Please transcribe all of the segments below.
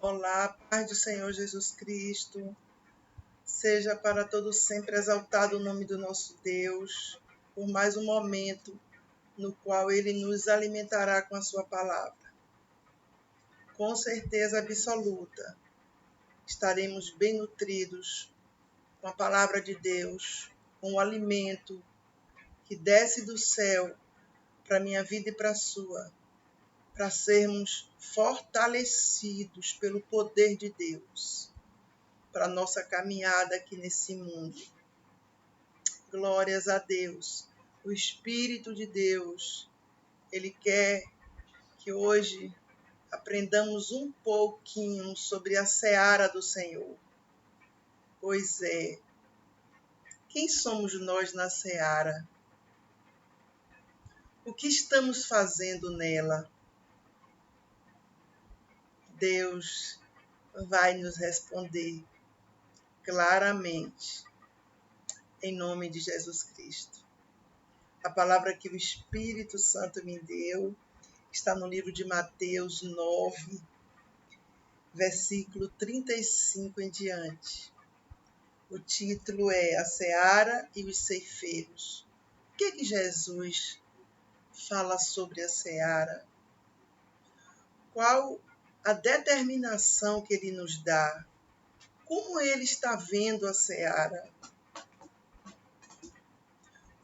Olá, paz do Senhor Jesus Cristo. Seja para todos sempre exaltado o nome do nosso Deus, por mais um momento no qual Ele nos alimentará com a sua palavra. Com certeza absoluta, estaremos bem nutridos com a palavra de Deus, com o alimento que desce do céu para a minha vida e para a sua, para sermos fortalecidos pelo poder de Deus, para a nossa caminhada aqui nesse mundo. Glórias a Deus. O Espírito de Deus, Ele quer que hoje aprendamos um pouquinho sobre a seara do Senhor. Pois é, quem somos nós na seara? O que estamos fazendo nela? Deus vai nos responder claramente, em nome de Jesus Cristo. A palavra que o Espírito Santo me deu está no livro de Mateus 9, versículo 35 em diante. O título é A Seara e os Ceifeiros. O que Jesus fala sobre a seara? Qual a determinação que ele nos dá? Como ele está vendo a seara?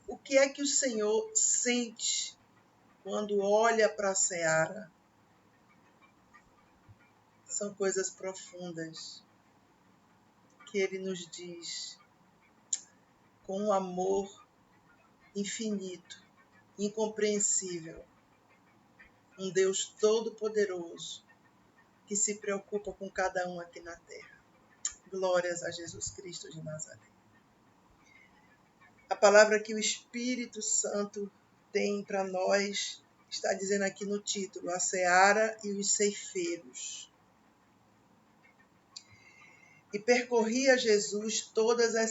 O que é que o Senhor sente quando olha para a seara? São coisas profundas que ele nos diz com um amor infinito, incompreensível. Um Deus todo-poderoso que se preocupa com cada um aqui na terra. Glórias a Jesus Cristo de Nazaré. A palavra que o Espírito Santo tem para nós está dizendo aqui no título, a seara e os ceifeiros. E percorria Jesus todas as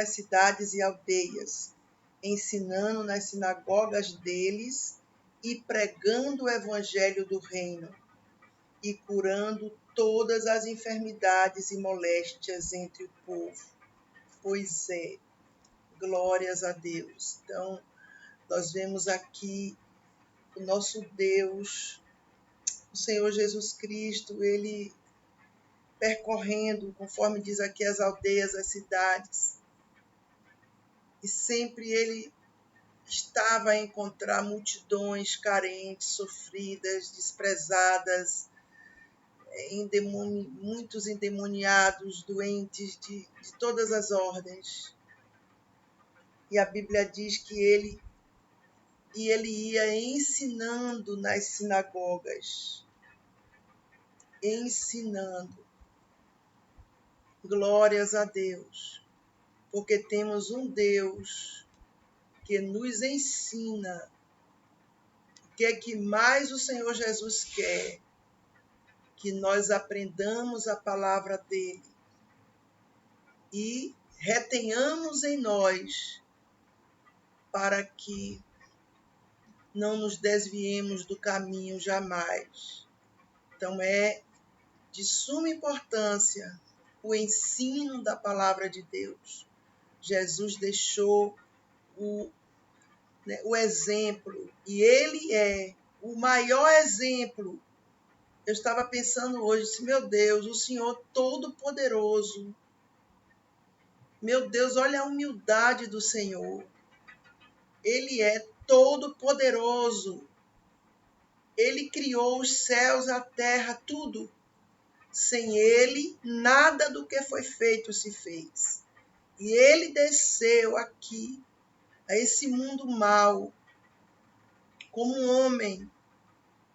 cidades e aldeias, ensinando nas sinagogas deles e pregando o evangelho do reino e curando todas as enfermidades e moléstias entre o povo. Pois é, glórias a Deus. Então, nós vemos aqui o nosso Deus, o Senhor Jesus Cristo, ele percorrendo, conforme diz aqui, as aldeias, as cidades. E sempre ele estava a encontrar multidões carentes, sofridas, desprezadas, muitos endemoniados, doentes de todas as ordens. E a Bíblia diz que ele ia ensinando nas sinagogas. Ensinando. Glórias a Deus. Porque temos um Deus que nos ensina. O que é que mais o Senhor Jesus quer? Que nós aprendamos a palavra dele e retenhamos em nós para que não nos desviemos do caminho jamais. Então é de suma importância o ensino da palavra de Deus. Jesus deixou o exemplo, e ele é o maior exemplo. Eu estava pensando hoje, meu Deus, o Senhor Todo-Poderoso. Meu Deus, olha a humildade do Senhor. Ele é todo-poderoso. Ele criou os céus, a terra, tudo. Sem ele, nada do que foi feito se fez. E ele desceu aqui, a esse mundo mau, como um homem,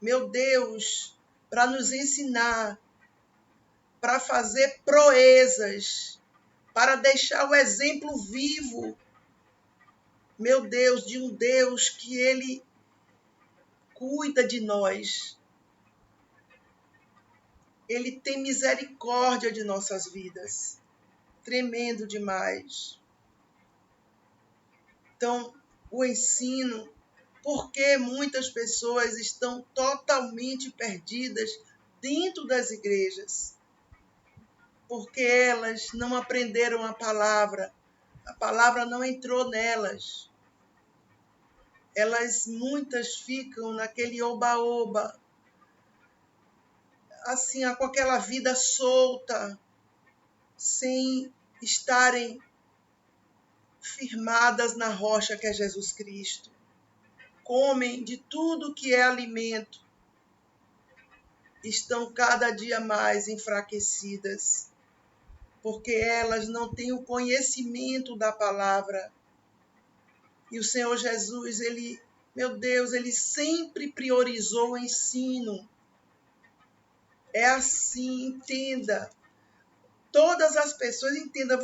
meu Deus, para nos ensinar, para fazer proezas, para deixar o exemplo vivo, meu Deus, de um Deus que ele cuida de nós. Ele tem misericórdia de nossas vidas. Tremendo demais. Então, o ensino, porque muitas pessoas estão totalmente perdidas dentro das igrejas, porque elas não aprenderam a palavra não entrou nelas. Muitas ficam naquele oba-oba, assim, com aquela vida solta, sem estarem firmadas na rocha que é Jesus Cristo. Comem de tudo que é alimento, estão cada dia mais enfraquecidas, porque elas não têm o conhecimento da palavra. E o Senhor Jesus, meu Deus, ele sempre priorizou o ensino. É assim, entenda. Todas as pessoas entendam.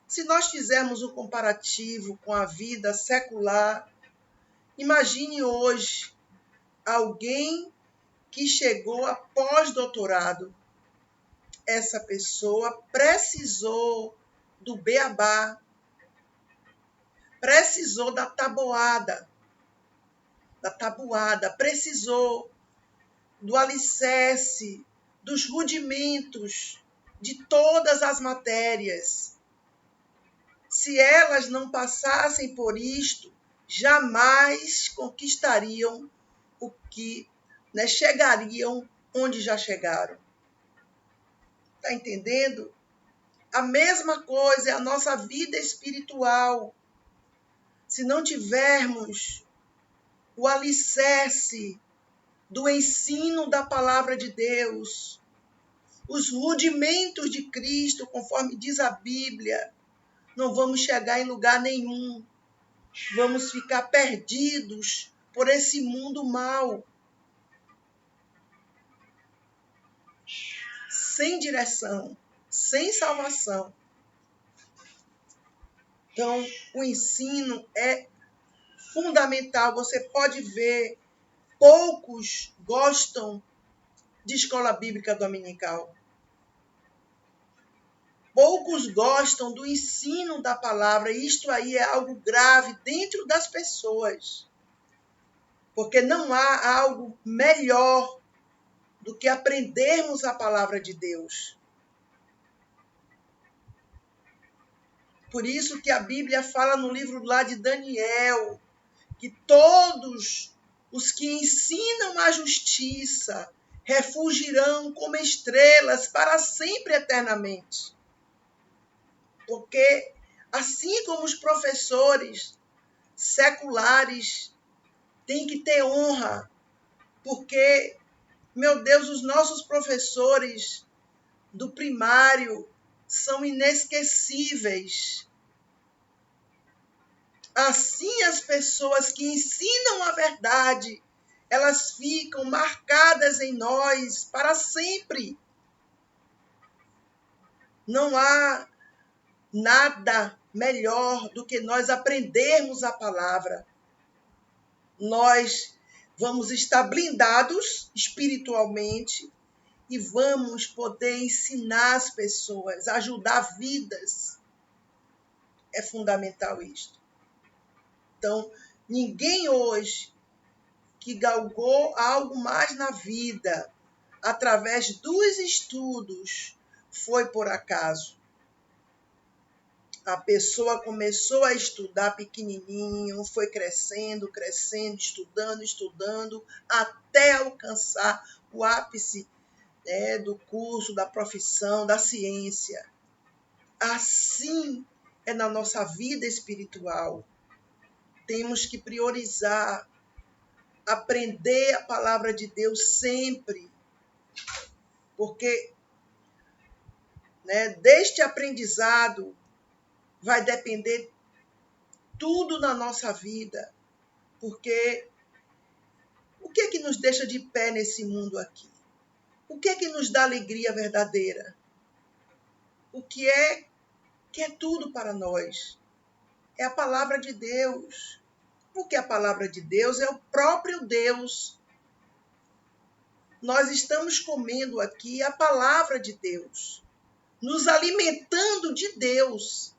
Se nós fizermos um comparativo com a vida secular, imagine hoje alguém que chegou a pós-doutorado. Essa pessoa precisou do beabá, precisou da tabuada, precisou do alicerce, dos rudimentos de todas as matérias. Se elas não passassem por isto, jamais conquistariam o que, chegariam onde já chegaram. Está entendendo? A mesma coisa é a nossa vida espiritual. Se não tivermos o alicerce do ensino da palavra de Deus, os rudimentos de Cristo, conforme diz a Bíblia, não vamos chegar em lugar nenhum. Vamos ficar perdidos por esse mundo mau, sem direção, sem salvação. Então, o ensino é fundamental. Você pode ver, poucos gostam de escola bíblica dominical. Poucos gostam do ensino da palavra. Isto aí é algo grave dentro das pessoas. Porque não há algo melhor do que aprendermos a palavra de Deus. Por isso que a Bíblia fala no livro lá de Daniel, que todos os que ensinam a justiça refugirão como estrelas para sempre eternamente. Porque assim como os professores seculares têm que ter honra, porque, meu Deus, os nossos professores do primário são inesquecíveis. Assim, as pessoas que ensinam a verdade, elas ficam marcadas em nós para sempre. Não há nada melhor do que nós aprendermos a palavra. Nós vamos estar blindados espiritualmente e vamos poder ensinar as pessoas, ajudar vidas. É fundamental isto. Então, ninguém hoje que galgou algo mais na vida através dos estudos foi por acaso. A pessoa começou a estudar pequenininho, foi crescendo, estudando, até alcançar o ápice, do curso, da profissão, da ciência. Assim é na nossa vida espiritual. Temos que priorizar, aprender a palavra de Deus sempre, porque deste aprendizado vai depender tudo na nossa vida, porque o que é que nos deixa de pé nesse mundo aqui? O que é que nos dá alegria verdadeira? O que é tudo para nós? É a palavra de Deus. Porque a palavra de Deus é o próprio Deus. Nós estamos comendo aqui a palavra de Deus, nos alimentando de Deus.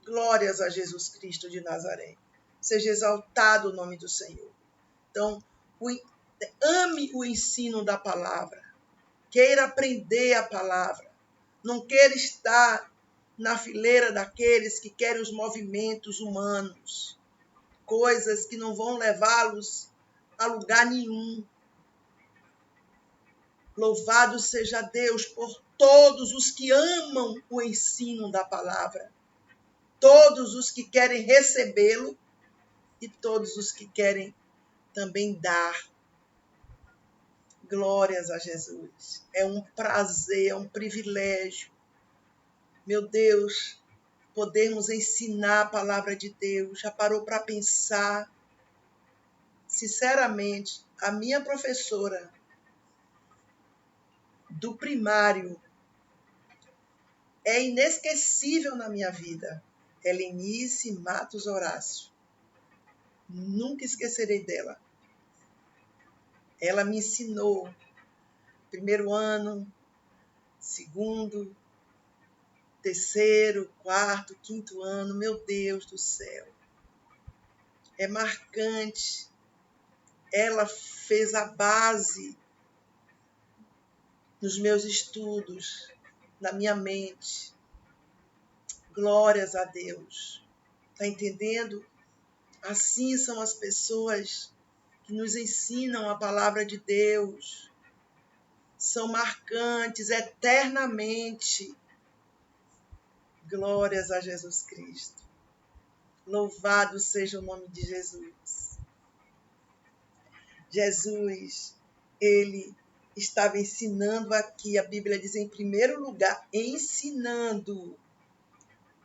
Glórias a Jesus Cristo de Nazaré. Seja exaltado o nome do Senhor. Então, Ame o ensino da palavra. Queira aprender a palavra. Não queira estar na fileira daqueles que querem os movimentos humanos, coisas que não vão levá-los a lugar nenhum. Louvado seja Deus por todos os que amam o ensino da palavra, todos os que querem recebê-lo e todos os que querem também dar. Glórias a Jesus. É um prazer, é um privilégio, meu Deus, podermos ensinar a palavra de Deus. Já parou para pensar? Sinceramente, a minha professora do primário é inesquecível na minha vida. Helenice Matos Horácio. Nunca esquecerei dela. Ela me ensinou primeiro ano, segundo, terceiro, quarto, quinto ano. Meu Deus do céu. É marcante. Ela fez a base nos meus estudos, na minha mente. Glórias a Deus. Está entendendo? Assim são as pessoas que nos ensinam a palavra de Deus. São marcantes eternamente. Glórias a Jesus Cristo. Louvado seja o nome de Jesus. Jesus, ele estava ensinando aqui, a Bíblia diz em primeiro lugar, ensinando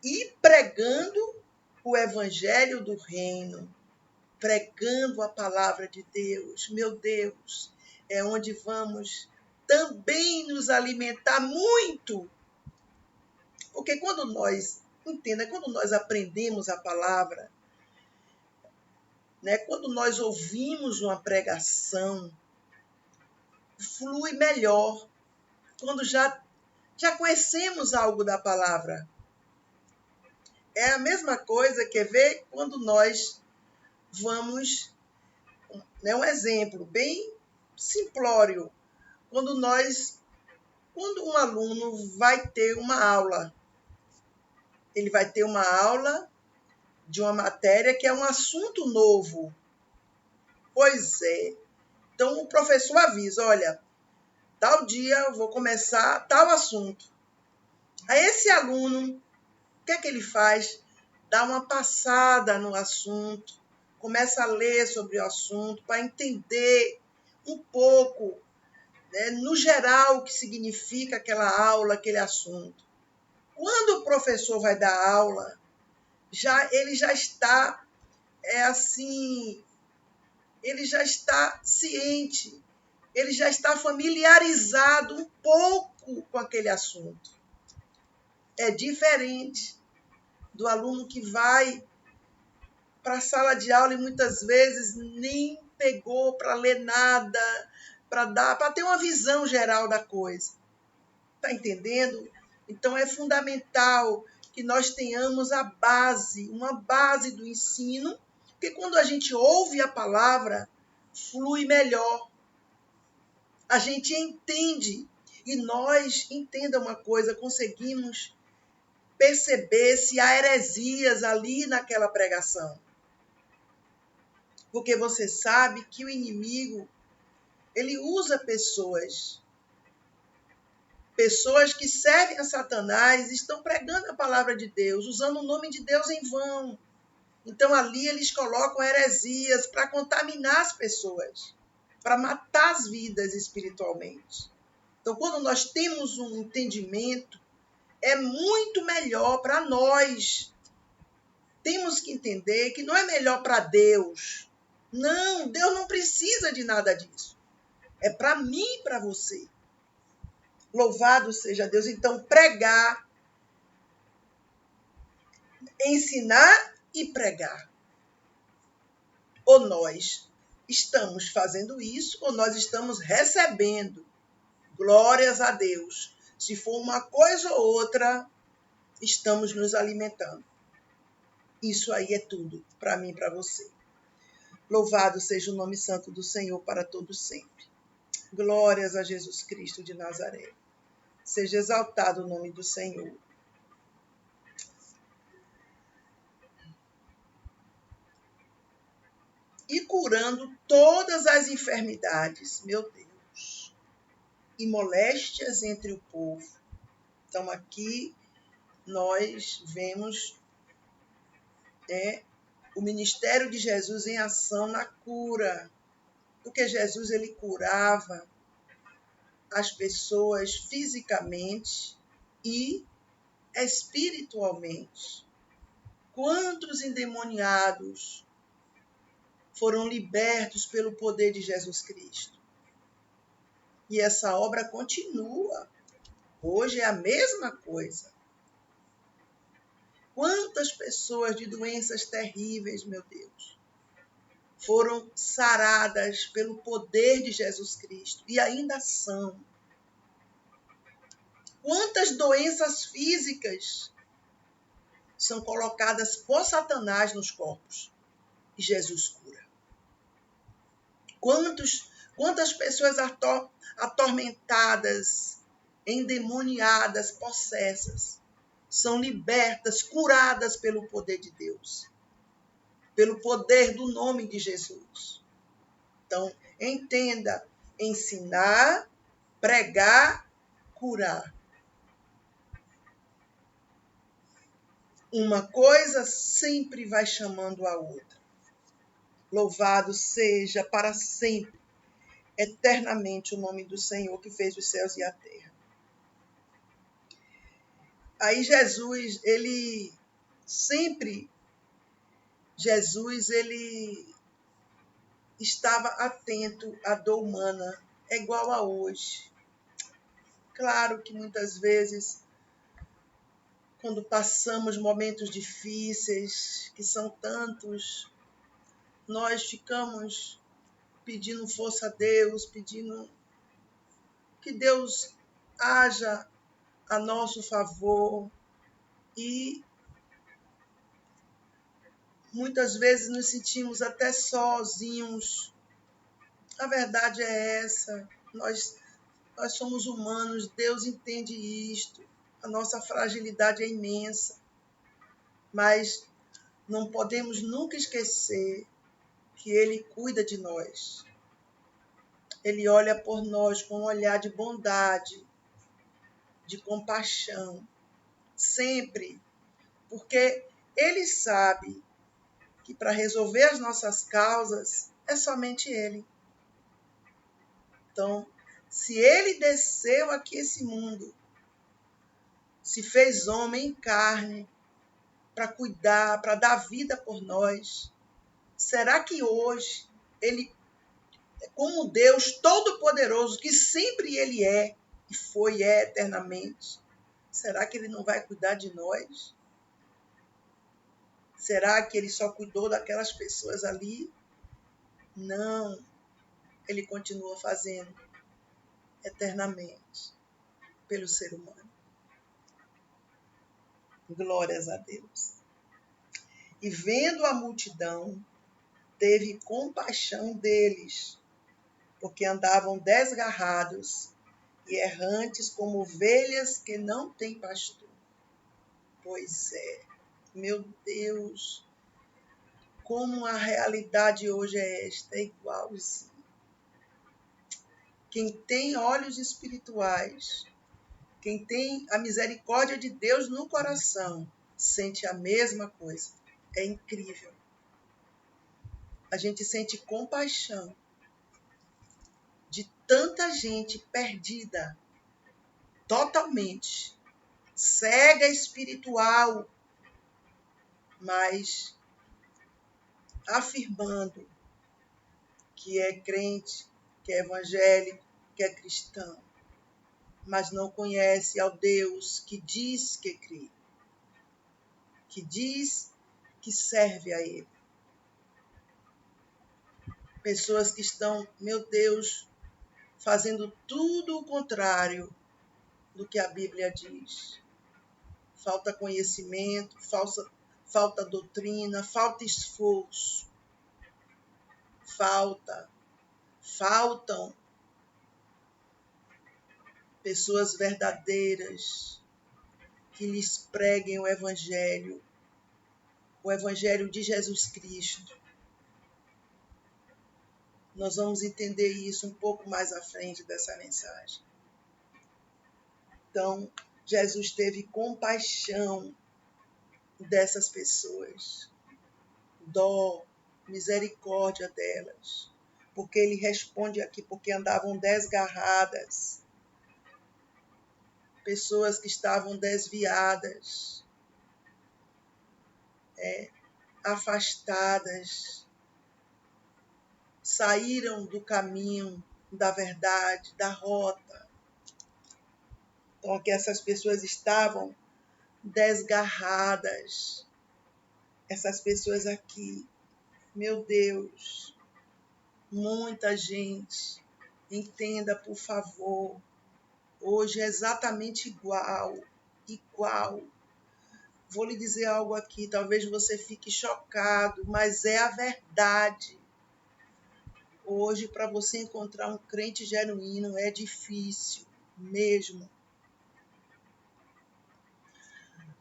e pregando o evangelho do reino, pregando a palavra de Deus. Meu Deus, é onde vamos também nos alimentar muito. Porque quando nós aprendemos a palavra, né, quando nós ouvimos uma pregação, flui melhor. Quando já conhecemos algo da palavra. É a mesma coisa, quer ver, quando nós vamos, né, um exemplo bem simplório, quando um aluno vai ter uma aula, ele vai ter uma aula de uma matéria que é um assunto novo. Pois é. Então o professor avisa, olha, tal dia eu vou começar tal assunto. Aí esse aluno, o que é que ele faz? Dá uma passada no assunto, começa a ler sobre o assunto para entender um pouco, né, no geral, o que significa aquela aula, aquele assunto. Quando o professor vai dar aula, ele já está, ele já está ciente, ele já está familiarizado um pouco com aquele assunto. É diferente do aluno que vai para a sala de aula e muitas vezes nem pegou para ler nada, para ter uma visão geral da coisa. Está entendendo? Então é fundamental que nós tenhamos uma base do ensino, porque quando a gente ouve a palavra, flui melhor. A gente entende. E nós, entenda uma coisa, conseguimos perceber se há heresias ali naquela pregação. Porque você sabe que o inimigo, ele usa pessoas que servem a Satanás, estão pregando a palavra de Deus, usando o nome de Deus em vão. Então ali eles colocam heresias para contaminar as pessoas, para matar as vidas espiritualmente. Então quando nós temos um entendimento, é muito melhor para nós. Temos que entender que não é melhor para Deus. Não, Deus não precisa de nada disso. É para mim e para você. Louvado seja Deus. Então, pregar, ensinar e pregar. Ou nós estamos fazendo isso, ou nós estamos recebendo. Glórias a Deus. Se for uma coisa ou outra, estamos nos alimentando. Isso aí é tudo para mim e para você. Louvado seja o nome santo do Senhor para todos sempre. Glórias a Jesus Cristo de Nazaré. Seja exaltado o nome do Senhor. E curando todas as enfermidades, meu Deus, e moléstias entre o povo. Então aqui nós vemos o ministério de Jesus em ação na cura, porque Jesus ele curava as pessoas fisicamente e espiritualmente. Quantos endemoniados foram libertos pelo poder de Jesus Cristo? E essa obra continua. Hoje é a mesma coisa. Quantas pessoas de doenças terríveis, meu Deus, foram saradas pelo poder de Jesus Cristo e ainda são. Quantas doenças físicas são colocadas por Satanás nos corpos e Jesus cura. Quantas pessoas atormentadas, endemoniadas, possessas, são libertas, curadas pelo poder de Deus, pelo poder do nome de Jesus. Então, entenda, ensinar, pregar, curar. Uma coisa sempre vai chamando a outra. Louvado seja para sempre, eternamente, o nome do Senhor que fez os céus e a terra. Aí Jesus, ele estava atento à dor humana, é igual a hoje. Claro que muitas vezes, quando passamos momentos difíceis, que são tantos, nós ficamos pedindo força a Deus, pedindo que Deus haja a nosso favor e muitas vezes nos sentimos até sozinhos. A verdade é essa, nós somos humanos, Deus entende isto, a nossa fragilidade é imensa, mas não podemos nunca esquecer que Ele cuida de nós. Ele olha por nós com um olhar de bondade, de compaixão, sempre, porque Ele sabe que para resolver as nossas causas é somente Ele. Então, se Ele desceu aqui esse mundo, se fez homem em carne, para cuidar, para dar vida por nós, será que hoje Ele, como Deus Todo-Poderoso, que sempre Ele é, e foi e é eternamente, será que Ele não vai cuidar de nós? Será que Ele só cuidou daquelas pessoas ali? Não, Ele continua fazendo eternamente pelo ser humano. Glórias a Deus. E vendo a multidão, teve compaixão deles, porque andavam desgarrados e errantes como ovelhas que não têm pastor. Pois é, meu Deus, como a realidade hoje é esta, é igualzinho. Quem tem olhos espirituais, quem tem a misericórdia de Deus no coração, sente a mesma coisa. É incrível. A gente sente compaixão de tanta gente perdida, totalmente, cega espiritual, mas afirmando que é crente, que é evangélico, que é cristão, mas não conhece ao Deus que diz que crê, que diz que serve a Ele. Pessoas que estão, meu Deus, fazendo tudo o contrário do que a Bíblia diz. Falta conhecimento, falta doutrina, falta esforço. Faltam pessoas verdadeiras que lhes preguem o Evangelho de Jesus Cristo. Nós vamos entender isso um pouco mais à frente dessa mensagem. Então, Jesus teve compaixão dessas pessoas, dó, misericórdia delas, porque ele responde aqui, porque andavam desgarradas, pessoas que estavam desviadas, afastadas, saíram do caminho da verdade, da rota. Então, aqui essas pessoas estavam desgarradas. Essas pessoas aqui, meu Deus, muita gente, entenda, por favor, hoje é exatamente igual. Vou lhe dizer algo aqui, talvez você fique chocado, mas é a verdade. Hoje, para você encontrar um crente genuíno, é difícil mesmo.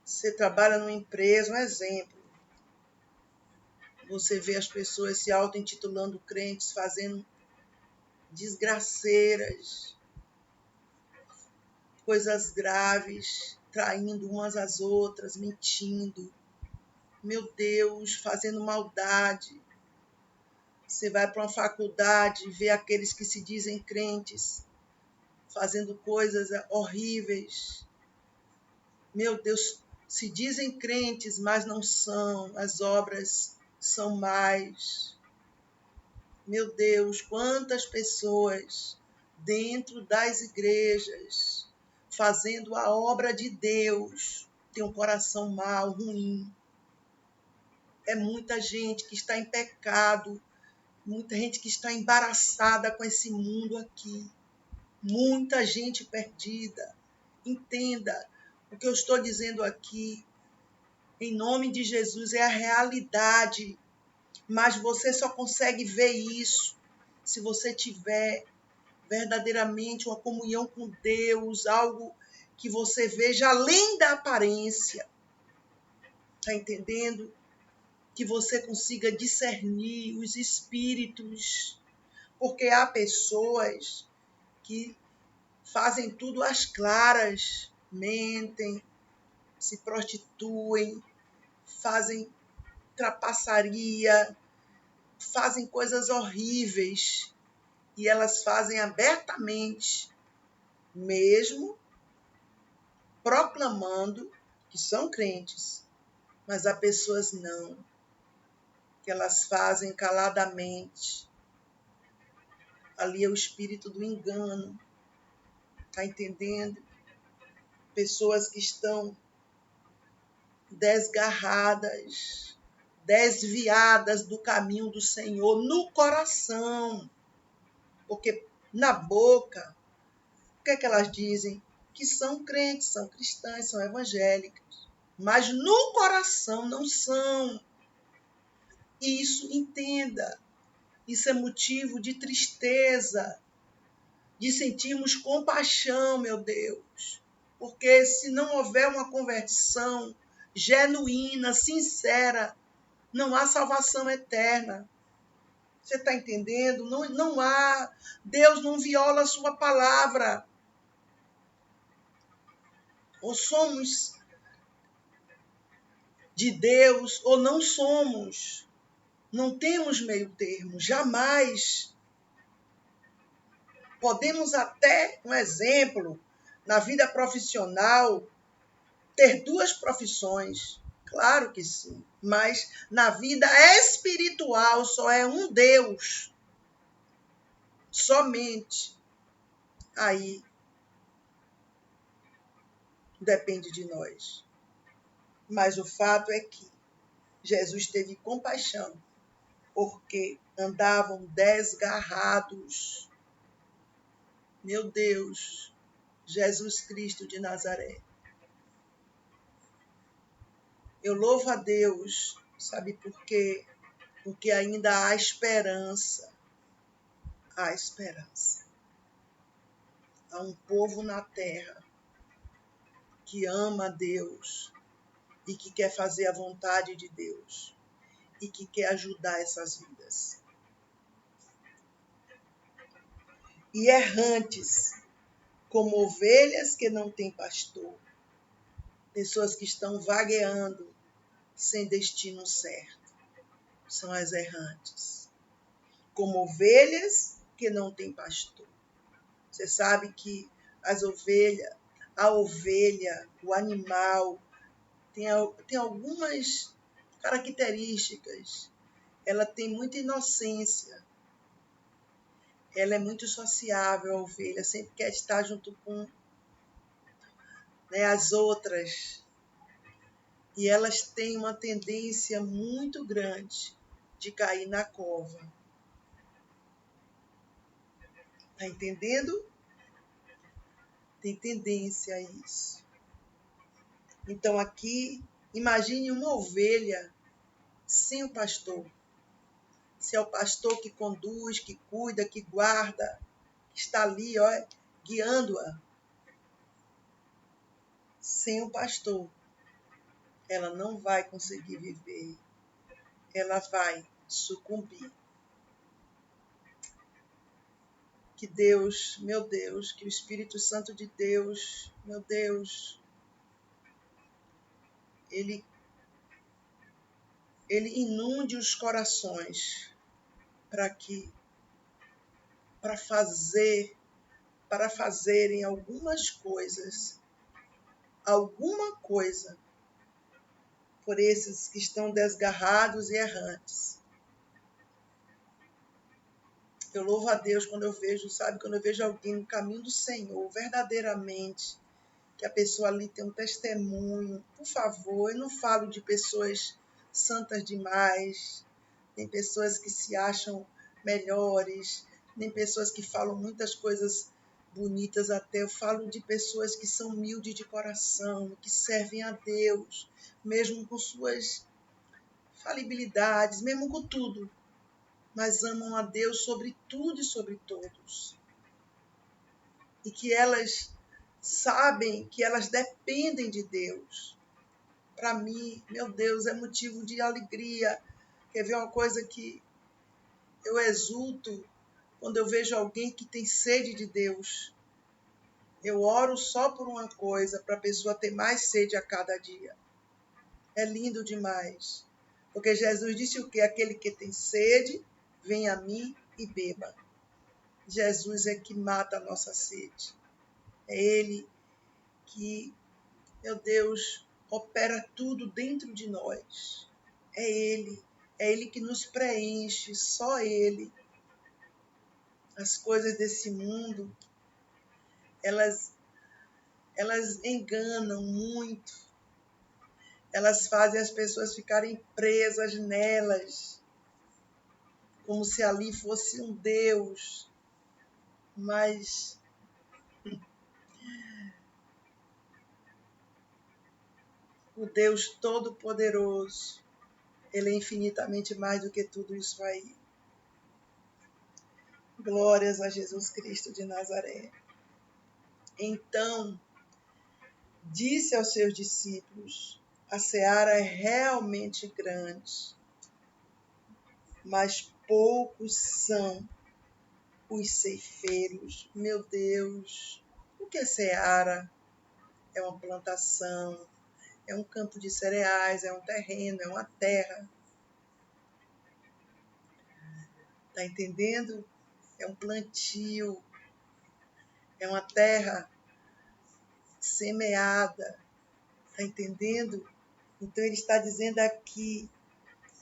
Você trabalha numa empresa, um exemplo. Você vê as pessoas se auto-intitulando crentes, fazendo desgraceiras, coisas graves, traindo umas às outras, mentindo. Meu Deus, fazendo maldade. Você vai para uma faculdade e vê aqueles que se dizem crentes fazendo coisas horríveis. Meu Deus, se dizem crentes, mas não são. As obras são mais. Meu Deus, quantas pessoas dentro das igrejas fazendo a obra de Deus têm um coração mau, ruim. É muita gente que está em pecado, muita gente que está embaraçada com esse mundo aqui. Muita gente perdida. Entenda, o que eu estou dizendo aqui, em nome de Jesus, é a realidade. Mas você só consegue ver isso se você tiver verdadeiramente uma comunhão com Deus, algo que você veja além da aparência. Está entendendo? Que você consiga discernir os espíritos. Porque há pessoas que fazem tudo às claras, mentem, se prostituem, fazem trapaçaria, fazem coisas horríveis e elas fazem abertamente, mesmo proclamando que são crentes, mas há pessoas não, que elas fazem caladamente. Ali é o espírito do engano, tá entendendo? Pessoas que estão desgarradas, desviadas do caminho do Senhor no coração. Porque na boca, o que é que elas dizem? Que são crentes, são cristãs, são evangélicas. Mas no coração não são. Isso, entenda. Isso é motivo de tristeza, de sentirmos compaixão, meu Deus. Porque se não houver uma conversão genuína, sincera, não há salvação eterna. Você está entendendo? Não há. Deus não viola a sua palavra. Ou somos de Deus ou não somos. Não temos meio termo, jamais. Podemos até, um exemplo, na vida profissional, ter duas profissões. Claro que sim. Mas na vida espiritual só é um Deus. Somente. Aí depende de nós. Mas o fato é que Jesus teve compaixão, porque andavam desgarrados. Meu Deus, Jesus Cristo de Nazaré. Eu louvo a Deus, sabe por quê? porque ainda há esperança. Há esperança. Há um povo na terra que ama a Deus e que quer fazer a vontade de Deus e que quer ajudar essas vidas. E errantes, como ovelhas que não têm pastor, pessoas que estão vagueando sem destino certo, são as errantes. Como ovelhas que não têm pastor. Você sabe que a ovelha, o animal, tem algumas características. Ela tem muita inocência. Ela é muito sociável, a ovelha, sempre quer estar junto com, né, as outras. E elas têm uma tendência muito grande de cair na cova. Tá entendendo? Tem tendência a isso. Então aqui, imagine uma ovelha sem o pastor. Se é o pastor que conduz, que cuida, que guarda, que está ali, ó, guiando-a. Sem o pastor, ela não vai conseguir viver. Ela vai sucumbir. Que Deus, meu Deus, que o Espírito Santo de Deus, meu Deus, ele inunde os corações para fazerem alguma coisa por esses que estão desgarrados e errantes. Eu louvo a Deus quando eu vejo, quando eu vejo alguém no caminho do Senhor, verdadeiramente, que a pessoa ali tem um testemunho. Por favor, eu não falo de pessoas santas demais, nem pessoas que se acham melhores, nem pessoas que falam muitas coisas bonitas até. Eu falo de pessoas que são humildes de coração, que servem a Deus, mesmo com suas falibilidades, mesmo com tudo, mas amam a Deus sobre tudo e sobre todos. E que elas sabem que elas dependem de Deus. Para mim, meu Deus, é motivo de alegria. Quer ver uma coisa que eu exulto quando eu vejo alguém que tem sede de Deus? Eu oro só por uma coisa, para a pessoa ter mais sede a cada dia. É lindo demais. Porque Jesus disse o quê? Aquele que tem sede, venha a mim e beba. Jesus é que mata a nossa sede. É Ele que, meu Deus, opera tudo dentro de nós. É Ele que nos preenche, só Ele. As coisas desse mundo, elas enganam muito. Elas fazem as pessoas ficarem presas nelas, como se ali fosse um Deus. Mas o Deus Todo-Poderoso, Ele é infinitamente mais do que tudo isso aí. Glórias a Jesus Cristo de Nazaré. Então, disse aos seus discípulos, a seara é realmente grande, mas poucos são os ceifeiros. Meu Deus, o que é seara? É uma plantação, é um campo de cereais, é um terreno, é uma terra. Tá entendendo? É um plantio, é uma terra semeada. Tá entendendo? Então ele está dizendo aqui,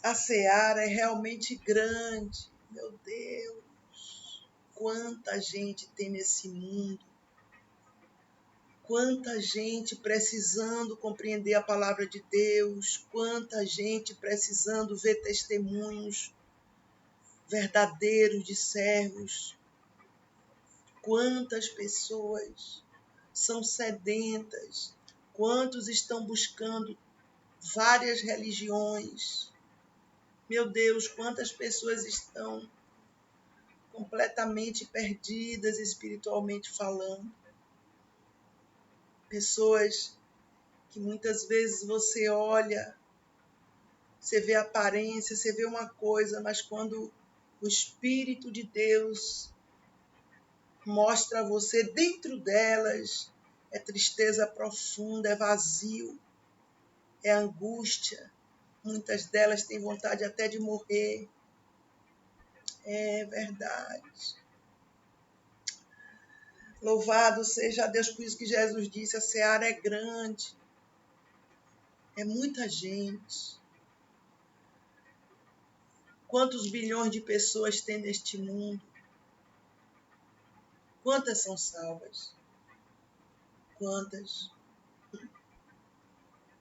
a seara é realmente grande. Meu Deus, quanta gente tem nesse mundo. Quanta gente precisando compreender a palavra de Deus. Quanta gente precisando ver testemunhos verdadeiros de servos. Quantas pessoas são sedentas. Quantos estão buscando várias religiões. Meu Deus, quantas pessoas estão completamente perdidas espiritualmente falando. Pessoas que muitas vezes você olha, você vê a aparência, você vê uma coisa, mas quando o Espírito de Deus mostra a você dentro delas, é tristeza profunda, é vazio, é angústia. Muitas delas têm vontade até de morrer. É verdade. Louvado seja Deus, por isso que Jesus disse, a seara é grande. É muita gente. Quantos bilhões de pessoas tem neste mundo? Quantas são salvas? Quantas?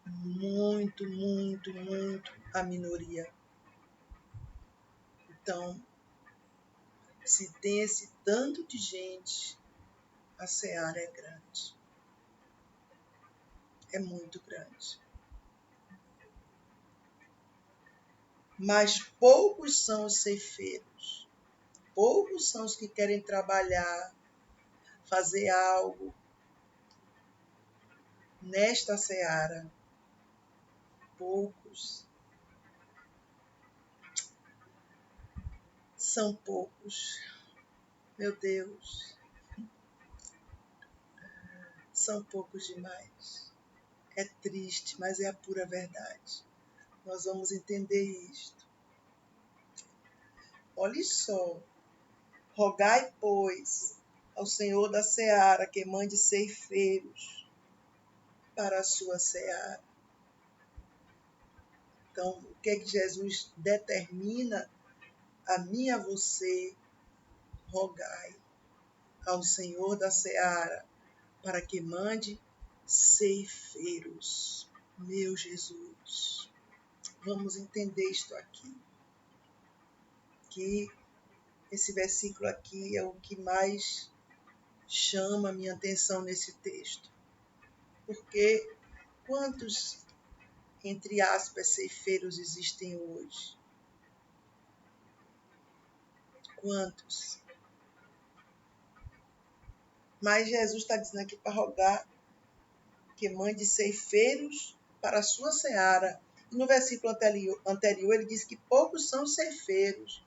Muito, muito, muito a minoria. Então, se tem esse tanto de gente, a seara é grande. É muito grande. Mas poucos são os ceifeiros. Poucos são os que querem trabalhar, fazer algo nesta seara. Poucos. São poucos. Meu Deus. São poucos demais. É triste, mas é a pura verdade. Nós vamos entender isto. Olhe só. Rogai, pois, ao Senhor da seara que mande ceifeiros para a sua seara. Então, o que é que Jesus determina a mim e a você? Rogai ao Senhor da seara para que mande ceifeiros. Meu Jesus, vamos entender isto aqui. Que esse versículo aqui é o que mais chama a minha atenção nesse texto. Porque quantos, entre aspas, ceifeiros existem hoje? Quantos? Mas Jesus está dizendo aqui para rogar que mande ceifeiros para a sua seara. E no versículo anterior ele diz que poucos são ceifeiros,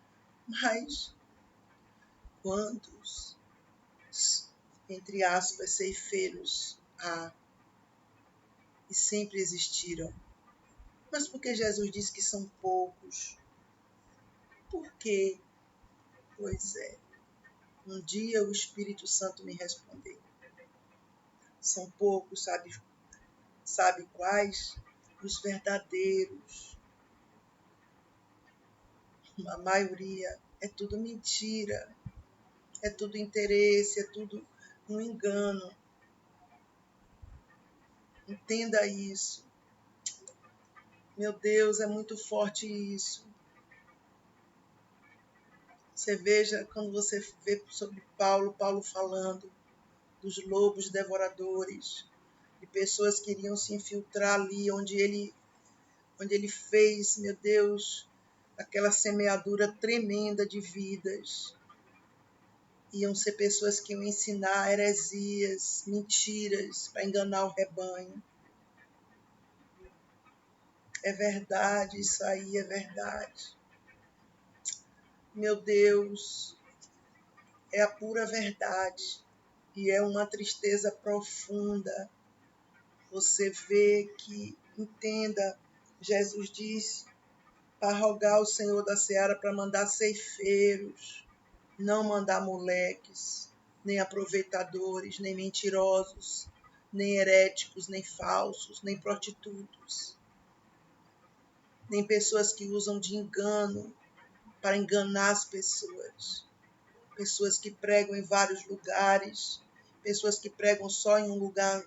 mas quantos, entre aspas, ceifeiros há e sempre existiram? Mas por que Jesus diz que são poucos? Por quê? Pois é, um dia o Espírito Santo me respondeu. São poucos, sabe quais? Os verdadeiros. A maioria é tudo mentira, é tudo interesse, é tudo um engano. Entenda isso. Meu Deus, é muito forte isso. Você veja, quando você vê sobre Paulo falando dos lobos devoradores, de pessoas que iriam se infiltrar ali onde ele fez, meu Deus, aquela semeadura tremenda de vidas. Iam ser pessoas que iam ensinar heresias, mentiras, para enganar o rebanho. É verdade, isso aí é verdade. Meu Deus, é a pura verdade. E é uma tristeza profunda. Você vê que, entenda, Jesus disse para rogar ao Senhor da seara para mandar ceifeiros, não mandar moleques, nem aproveitadores, nem mentirosos, nem heréticos, nem falsos, nem prostitutos, nem pessoas que usam de engano para enganar as pessoas. Pessoas que pregam em vários lugares, pessoas que pregam só em um lugar,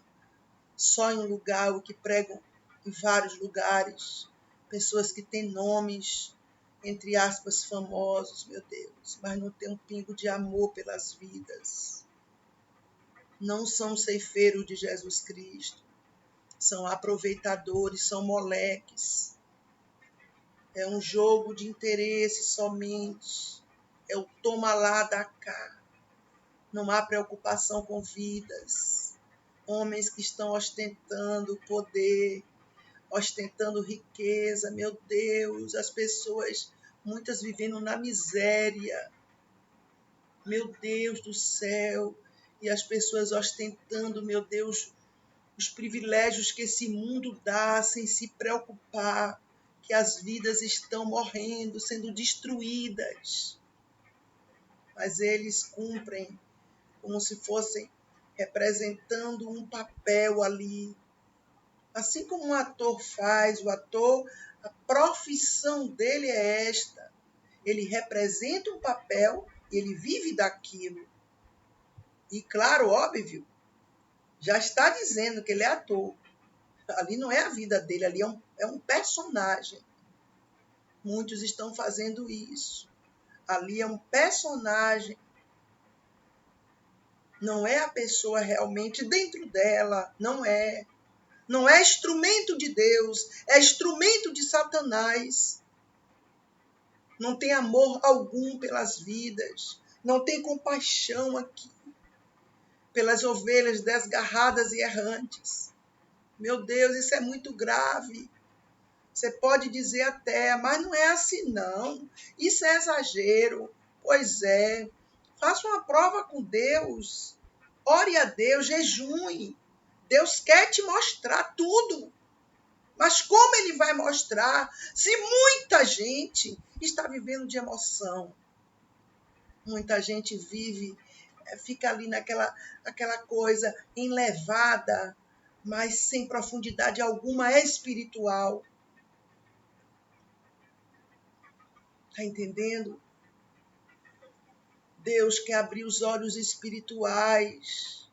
ou que pregam em vários lugares, pessoas que têm nomes, entre aspas, famosos, meu Deus, mas não tem um pingo de amor pelas vidas. Não são ceifeiros de Jesus Cristo, são aproveitadores, são moleques. É um jogo de interesse somente. É o toma lá, dá cá. Não há preocupação com vidas. Homens que estão ostentando poder, ostentando riqueza. Meu Deus, as pessoas, muitas vivendo na miséria. Meu Deus do céu. E as pessoas ostentando, meu Deus, os privilégios que esse mundo dá sem se preocupar que as vidas estão morrendo, sendo destruídas. Mas eles cumprem como se fossem representando um papel ali. Assim como um ator faz, o ator, a profissão dele é esta. Ele representa um papel e ele vive daquilo. E claro, óbvio, já está dizendo que ele é ator. Ali não é a vida dele, ali é um personagem. Muitos estão fazendo isso. Ali é um personagem. Não é a pessoa realmente dentro dela. Não é. Não é instrumento de Deus. É instrumento de Satanás. Não tem amor algum pelas vidas. Não tem compaixão aqui. Pelas ovelhas desgarradas e errantes. Meu Deus, isso é muito grave. Você pode dizer até, mas não é assim não. Isso é exagero. Pois é. Faça uma prova com Deus. Ore a Deus, jejue. Deus quer te mostrar tudo. Mas como ele vai mostrar se muita gente está vivendo de emoção? Muita gente vive, fica ali aquela coisa enlevada, mas sem profundidade alguma espiritual. Está entendendo? Deus quer abrir os olhos espirituais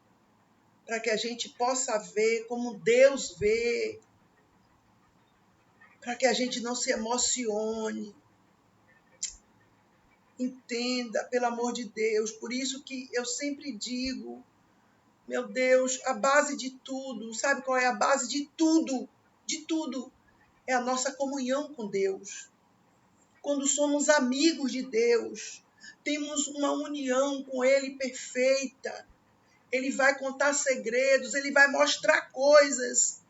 para que a gente possa ver como Deus vê, para que a gente não se emocione. Entenda, pelo amor de Deus. Por isso que eu sempre digo, meu Deus, a base de tudo, sabe qual é a base de tudo? De tudo. É a nossa comunhão com Deus. Quando somos amigos de Deus, temos uma união com Ele perfeita. Ele vai contar segredos, ele vai mostrar coisas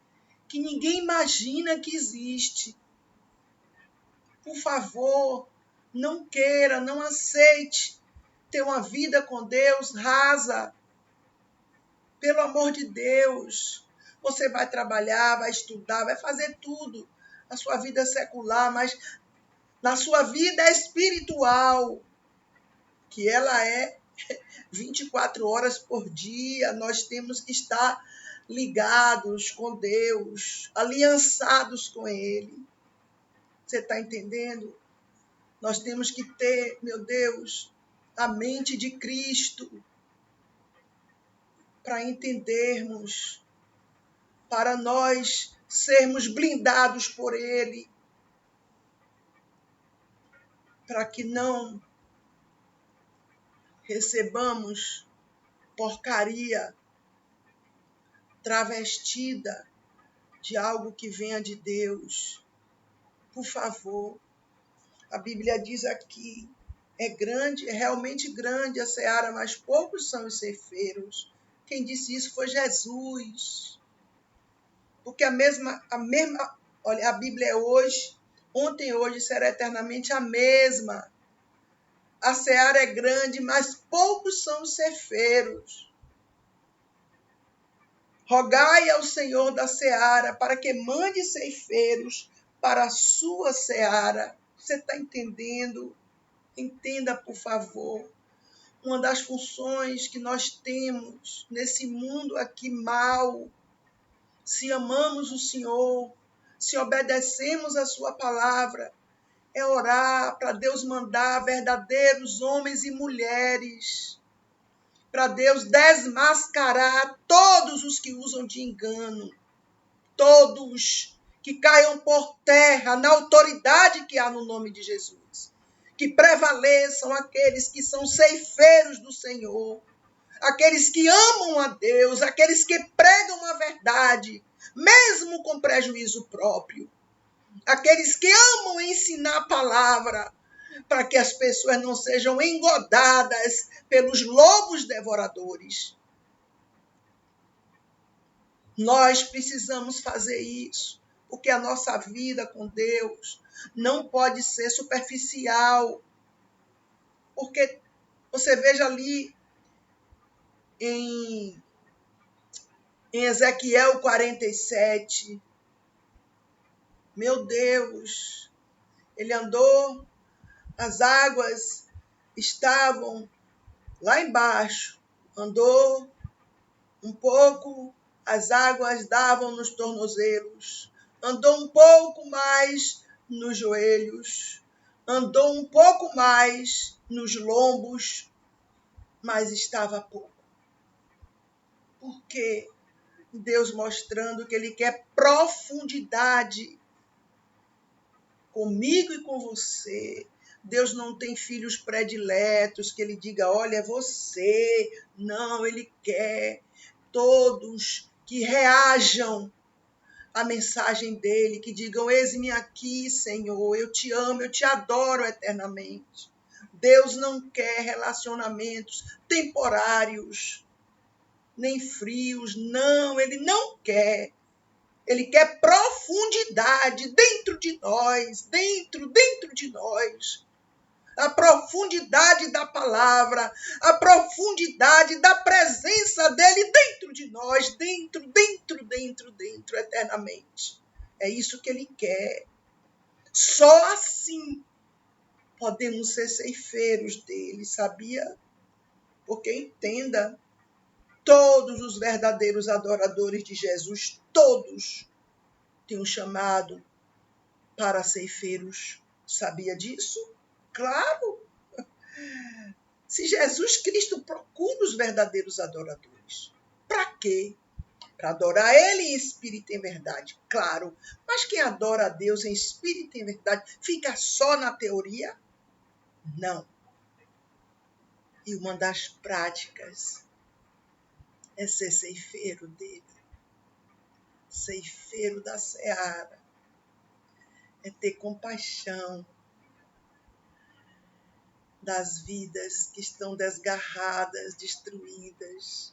que ninguém imagina que existe. Por favor, não queira, não aceite ter uma vida com Deus rasa. Pelo amor de Deus. Você vai trabalhar, vai estudar, vai fazer tudo. A sua vida secular, mas na sua vida espiritual, que ela é 24 horas por dia, nós temos que estar ligados com Deus, aliançados com Ele. Você está entendendo? Nós temos que ter, meu Deus, a mente de Cristo para entendermos, para nós sermos blindados por Ele, para que não recebamos porcaria travestida de algo que venha de Deus. Por favor, a Bíblia diz aqui, é grande, é realmente grande a seara, mas poucos são os ceifeiros. Quem disse isso foi Jesus. Porque olha, a Bíblia é hoje, ontem e hoje será eternamente a mesma. A seara é grande, mas poucos são os ceifeiros. Rogai ao Senhor da seara para que mande ceifeiros para a sua seara. Você está entendendo? Entenda, por favor. Uma das funções que nós temos nesse mundo aqui mau, se amamos o Senhor, se obedecemos a sua palavra, é orar para Deus mandar verdadeiros homens e mulheres, para Deus desmascarar todos os que usam de engano, todos que caiam por terra na autoridade que há no nome de Jesus. Que prevaleçam aqueles que são ceifeiros do Senhor, aqueles que amam a Deus, aqueles que pregam a verdade, mesmo com prejuízo próprio, aqueles que amam ensinar a palavra, para que as pessoas não sejam engodadas pelos lobos devoradores. Nós precisamos fazer isso, porque a nossa vida com Deus não pode ser superficial. Porque você veja ali em Ezequiel 47, meu Deus, ele andou, as águas estavam lá embaixo, andou um pouco, as águas davam nos tornozelos, andou um pouco mais nos joelhos, andou um pouco mais nos lombos, mas estava pouco. Por quê? Deus mostrando que Ele quer profundidade comigo e com você. Deus não tem filhos prediletos que Ele diga, olha, é você. Não, Ele quer todos que reajam à mensagem dEle, que digam, eis-me aqui, Senhor, eu te amo, eu te adoro eternamente. Deus não quer relacionamentos temporários, nem frios, não, Ele não quer. Ele quer profundidade dentro de nós, dentro de nós. A profundidade da palavra, a profundidade da presença dele dentro de nós, dentro, eternamente. É isso que ele quer. Só assim podemos ser ceifeiros dele, sabia? Porque entenda, todos os verdadeiros adoradores de Jesus, todos têm um chamado para ceifeiros. Sabia disso? Claro! Se Jesus Cristo procura os verdadeiros adoradores. Para quê? Para adorar Ele em espírito e em verdade, claro. Mas quem adora a Deus em espírito e em verdade fica só na teoria? Não. E uma das práticas é ser ceifeiro dele. Ceifeiro da seara. É ter compaixão das vidas que estão desgarradas, destruídas,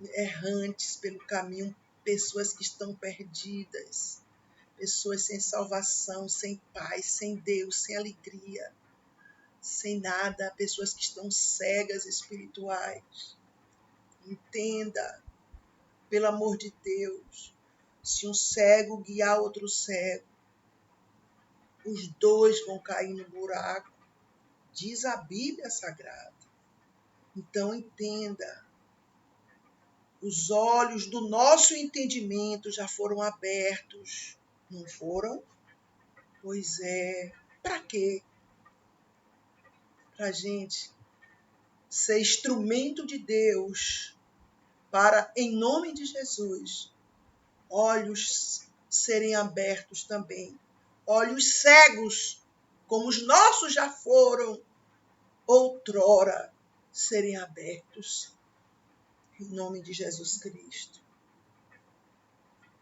errantes pelo caminho, pessoas que estão perdidas, pessoas sem salvação, sem paz, sem Deus, sem alegria, sem nada, pessoas que estão cegas espirituais. Entenda, pelo amor de Deus, se um cego guiar outro cego, os dois vão cair no buraco, diz a Bíblia Sagrada. Então entenda, os olhos do nosso entendimento já foram abertos, não foram? Pois é. Para quê? Para a gente ser instrumento de Deus para, em nome de Jesus, olhos serem abertos também. Olhos cegos, como os nossos já foram, outrora, serem abertos. Em nome de Jesus Cristo.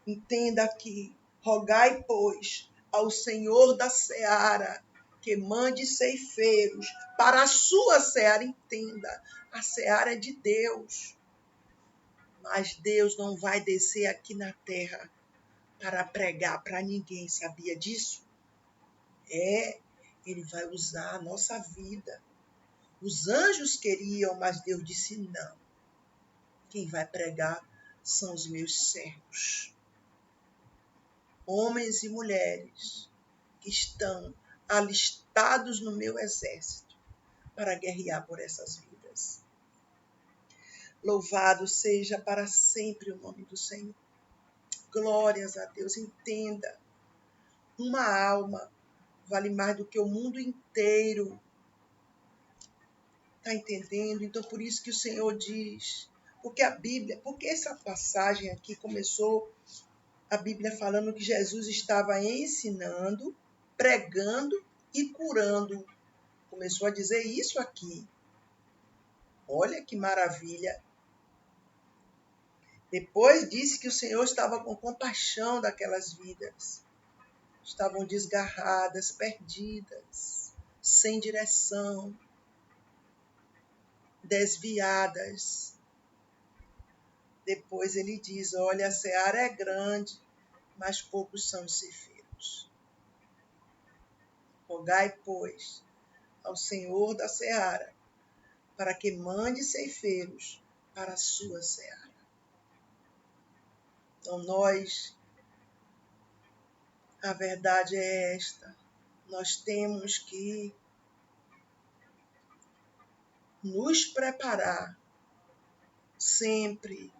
Entenda que rogai, pois, ao Senhor da seara, que mande ceifeiros para a sua seara. Entenda, a seara é de Deus. Mas Deus não vai descer aqui na terra para pregar para ninguém. Sabia disso? Ele vai usar a nossa vida. Os anjos queriam, mas Deus disse não. Quem vai pregar são os meus servos. Homens e mulheres que estão alistados no meu exército para guerrear por essas vidas. Louvado seja para sempre o nome do Senhor. Glórias a Deus. Entenda, uma alma vale mais do que o mundo inteiro. Está entendendo? Então, por isso que o Senhor diz, porque a Bíblia, porque essa passagem aqui começou a Bíblia falando que Jesus estava ensinando, pregando e curando. Começou a dizer isso aqui. Olha que maravilha. Depois disse que o Senhor estava com compaixão daquelas vidas. estavam desgarradas, perdidas, sem direção, desviadas. Depois ele diz: olha, a seara é grande, mas poucos são os ceifeiros. Rogai, pois, ao Senhor da seara, para que mande ceifeiros para a sua seara. Então a verdade é esta: nós temos que nos preparar sempre,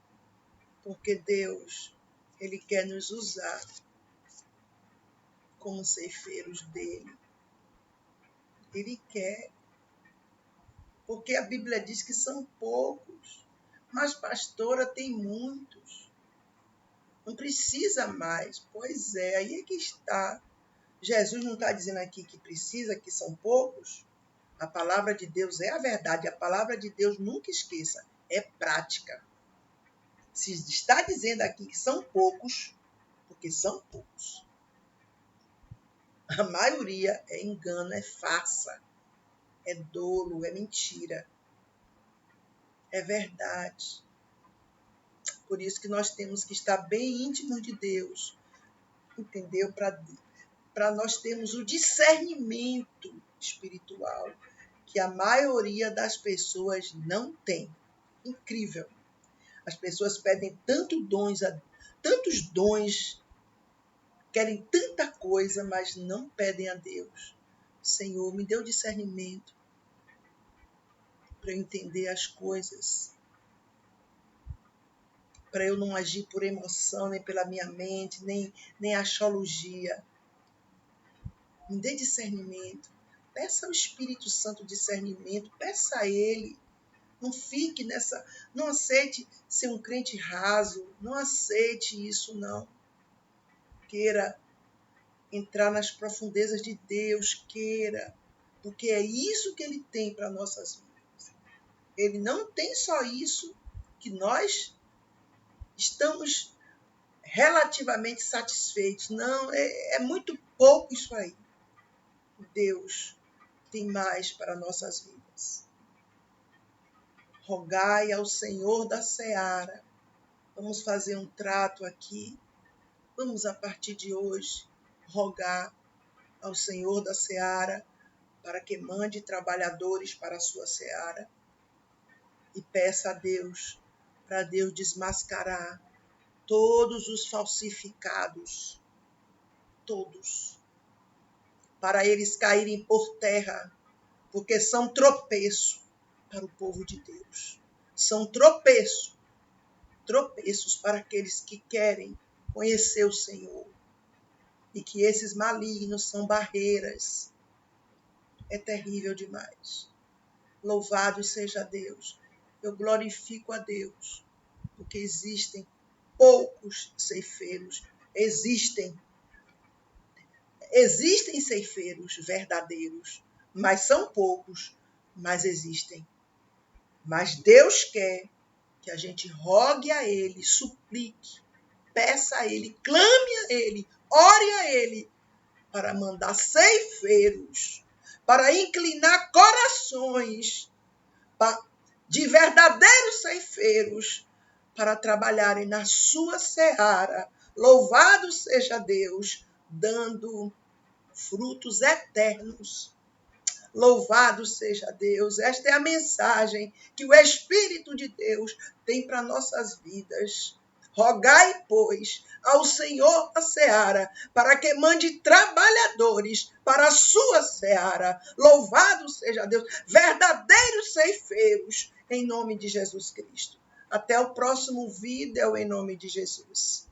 porque Deus, Ele quer nos usar como ceifeiros dele. Ele quer, porque a Bíblia diz que são poucos, mas pastora tem muitos. Não precisa mais. Pois é, aí é que está. Jesus não está dizendo aqui que precisa, que são poucos. A palavra de Deus é a verdade. A palavra de Deus, nunca esqueça, é prática. Se está dizendo aqui que são poucos, porque são poucos. A maioria é engano, é farsa, é dolo, é mentira. É verdade. Por isso que nós temos que estar bem íntimos de Deus, entendeu? Para nós termos o discernimento espiritual que a maioria das pessoas não tem. Incrível. As pessoas pedem tantos dons, querem tanta coisa, mas não pedem a Deus. Senhor, me dê o discernimento para eu entender as coisas, para eu não agir por emoção, nem pela minha mente, nem axiologia. Me dê discernimento. Peça ao Espírito Santo discernimento, peça a Ele. Não fique nessa, não aceite ser um crente raso, não aceite isso, não. Queira entrar nas profundezas de Deus, queira, porque é isso que Ele tem para nossas vidas. Ele não tem só isso que nós estamos relativamente satisfeitos. Não, é muito pouco isso aí. Deus tem mais para nossas vidas. Rogai ao Senhor da seara. Vamos fazer um trato aqui. Vamos, a partir de hoje, rogar ao Senhor da seara para que mande trabalhadores para a sua seara e peça a Deus, para Deus desmascarar todos os falsificados, todos, para eles caírem por terra, porque são tropeço para o povo de Deus. São tropeços para aqueles que querem conhecer o Senhor. E que esses malignos são barreiras. É terrível demais. Louvado seja Deus. Eu glorifico a Deus, porque existem poucos ceifeiros. Existem ceifeiros verdadeiros, mas são poucos, mas existem. Mas Deus quer que a gente rogue a Ele, suplique, peça a Ele, clame a Ele, ore a Ele, para mandar ceifeiros, para inclinar corações de verdadeiros ceifeiros, para trabalharem na sua seara. Louvado seja Deus, dando frutos eternos. Louvado seja Deus. Esta é a mensagem que o Espírito de Deus tem para nossas vidas. Rogai, pois, ao Senhor da seara, para que mande trabalhadores para a sua seara. Louvado seja Deus. Verdadeiros ceifeiros, em nome de Jesus Cristo. Até o próximo vídeo, em nome de Jesus.